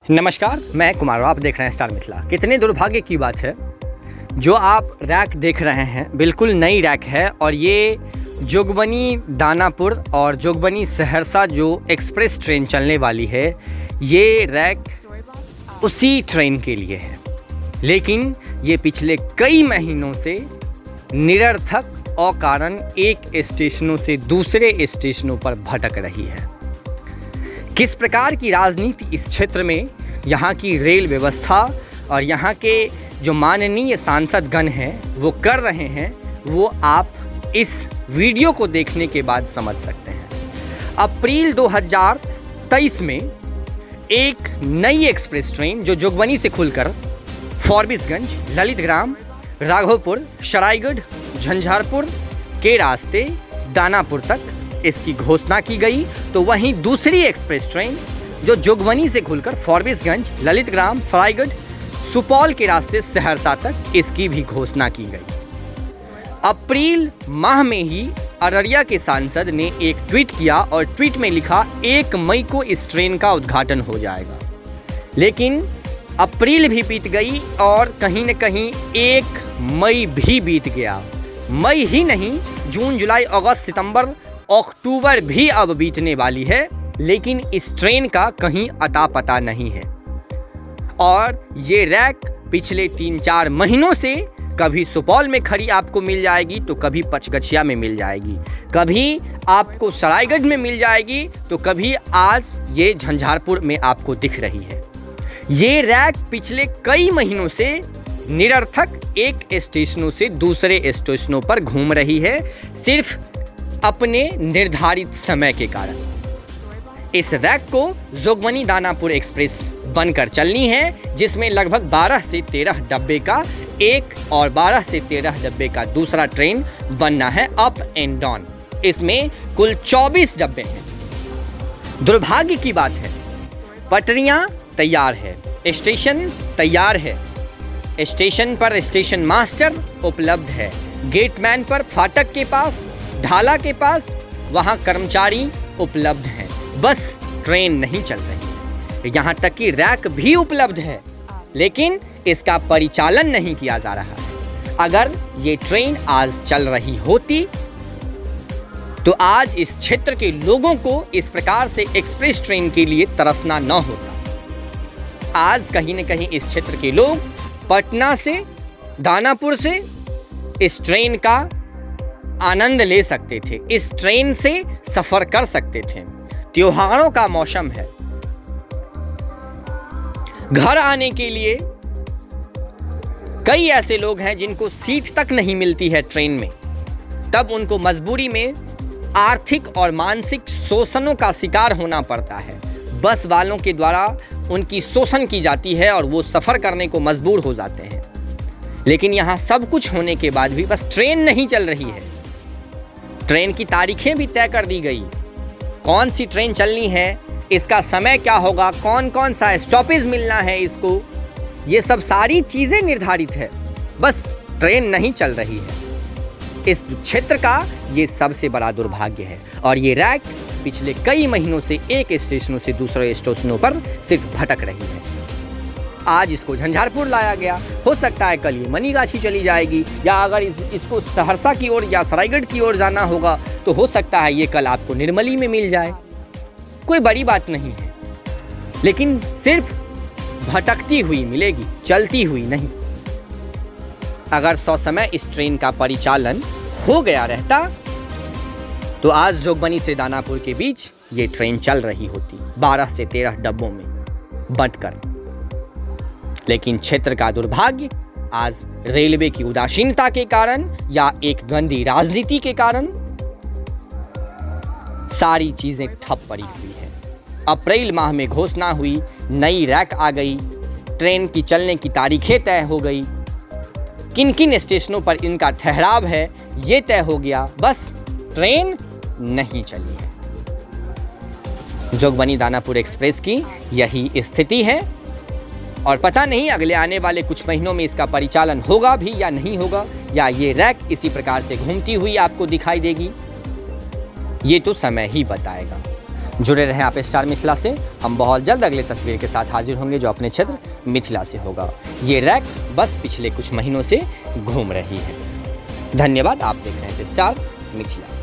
नमस्कार, मैं कुमार। आप देख रहे हैं स्टार मिथिला। कितने दुर्भाग्य की बात है, जो आप रैक देख रहे हैं बिल्कुल नई रैक है और ये जोगबनी दानापुर और जोगबनी सहरसा जो एक्सप्रेस ट्रेन चलने वाली है, ये रैक उसी ट्रेन के लिए है। लेकिन ये पिछले कई महीनों से निरर्थक और कारण एक स्टेशनों से दूसरे स्टेशनों पर भटक रही है। किस प्रकार की राजनीति इस क्षेत्र में यहाँ की रेल व्यवस्था और यहाँ के जो माननीय सांसदगण हैं वो कर रहे हैं, वो आप इस वीडियो को देखने के बाद समझ सकते हैं। अप्रैल 2023 में एक नई एक्सप्रेस ट्रेन जो जोगबनी से खुलकर फॉरबिसगंज, ललितग्राम, राघोपुर, सरायगढ़, झंझारपुर के रास्ते दानापुर तक इसकी घोषणा की गई, तो वहीं दूसरी एक्सप्रेस ट्रेन जो जोगबनी से खुलकर फॉरबिसगंज, ललितग्राम, सरायगढ़, सुपौल के रास्ते सहरसा तक इसकी भी घोषणा की गई। अप्रैल माह में ही अररिया के सांसद ने एक ट्वीट किया और ट्वीट में लिखा 1 मई को इस ट्रेन का उद्घाटन हो जाएगा। लेकिन अप्रैल भी बीत गई और कहीं न कहीं 1 मई भी बीत गया। मई ही नहीं, जून, जुलाई, अगस्त, सितंबर, अक्टूबर भी अब बीतने वाली है, लेकिन इस ट्रेन का कहीं अता पता नहीं है। और ये रैक पिछले 3-4 महीनों से कभी सुपौल में खड़ी आपको मिल जाएगी तो कभी पचगछिया में मिल जाएगी, कभी आपको सरायगढ़ में मिल जाएगी तो कभी आज ये झंझारपुर में आपको दिख रही है। ये रैक पिछले कई महीनों से निरर्थक एक स्टेशनों से दूसरे स्टेशनों पर घूम रही है, सिर्फ अपने निर्धारित समय के कारण। इस रैक को जोगबनी दानापुर एक्सप्रेस बनकर चलनी है, जिसमें लगभग 12 से 13 डब्बे का एक और 12 से 13 डब्बे का दूसरा ट्रेन बनना है, अप एंड डाउन। इसमें कुल 24 डब्बे हैं। दुर्भाग्य की बात है, पटरियां तैयार है, स्टेशन तैयार है, स्टेशन पर स्टेशन मास्टर उपलब्ध है, गेटमैन पर फाटक के पास, ढाला के पास वहां कर्मचारी उपलब्ध हैं, बस ट्रेन नहीं चल रही है। यहाँ तक कि रैक भी उपलब्ध है, लेकिन इसका परिचालन नहीं किया जा रहा है। अगर ये ट्रेन आज चल रही होती तो आज इस क्षेत्र के लोगों को इस प्रकार से एक्सप्रेस ट्रेन के लिए तरसना न होता। आज कहीं न कहीं इस क्षेत्र के लोग पटना से, दानापुर से इस ट्रेन का आनंद ले सकते थे, इस ट्रेन से सफर कर सकते थे। त्योहारों का मौसम है, घर आने के लिए कई ऐसे लोग हैं जिनको सीट तक नहीं मिलती है ट्रेन में, तब उनको मजबूरी में आर्थिक और मानसिक शोषणों का शिकार होना पड़ता है। बस वालों के द्वारा उनकी शोषण की जाती है और वो सफ़र करने को मजबूर हो जाते हैं। लेकिन यहाँ सब कुछ होने के बाद भी बस ट्रेन नहीं चल रही है। ट्रेन की तारीखें भी तय कर दी गई, कौन सी ट्रेन चलनी है, इसका समय क्या होगा, कौन कौन सा स्टॉपेज मिलना है इसको, ये सब सारी चीज़ें निर्धारित है, बस ट्रेन नहीं चल रही है। इस क्षेत्र का ये सबसे बड़ा दुर्भाग्य है और ये रैक पिछले कई महीनों से एक स्टेशनों से दूसरे स्टेशनों पर सिर्फ भटक रही है। आज इसको झंझारपुर लाया गया, हो सकता है कल ये मनीगाछी चली जाएगी, या अगर इसको सहरसा की ओर या सरायगढ़ की ओर जाना होगा तो हो सकता है ये कल आपको निर्मली में मिल जाए। कोई बड़ी बात नहीं है, लेकिन सिर्फ भटकती हुई मिलेगी, चलती हुई नहीं। अगर ससमय इस ट्रेन का परिचालन हो गया रहता तो आज जोगबनी से दानापुर के बीच ये ट्रेन चल रही होती 12 से 13 डब्बों में बंटकर। लेकिन क्षेत्र का दुर्भाग्य, आज रेलवे की उदासीनता के कारण या एक गंदी राजनीति के कारण सारी चीजें ठप पड़ी हुई है। अप्रैल माह में घोषणा हुई, नई रैक आ गई, ट्रेन की चलने की तारीखें तय हो गई, किन किन स्टेशनों पर इनका ठहराव है ये तय हो गया, बस ट्रेन नहीं चली है। जोगबनी दानापुर एक्सप्रेस की यही स्थिति है और पता नहीं अगले आने वाले कुछ महीनों में इसका परिचालन होगा भी या नहीं होगा, या ये रैक इसी प्रकार से घूमती हुई आपको दिखाई देगी, ये तो समय ही बताएगा। जुड़े रहें आप स्टार मिथिला से। हम बहुत जल्द अगले तस्वीर के साथ हाजिर होंगे जो अपने क्षेत्र मिथिला से होगा। ये रैक बस पिछले कुछ महीनों से घूम रही है। धन्यवाद। आप देख रहे हैं स्टार मिथिला।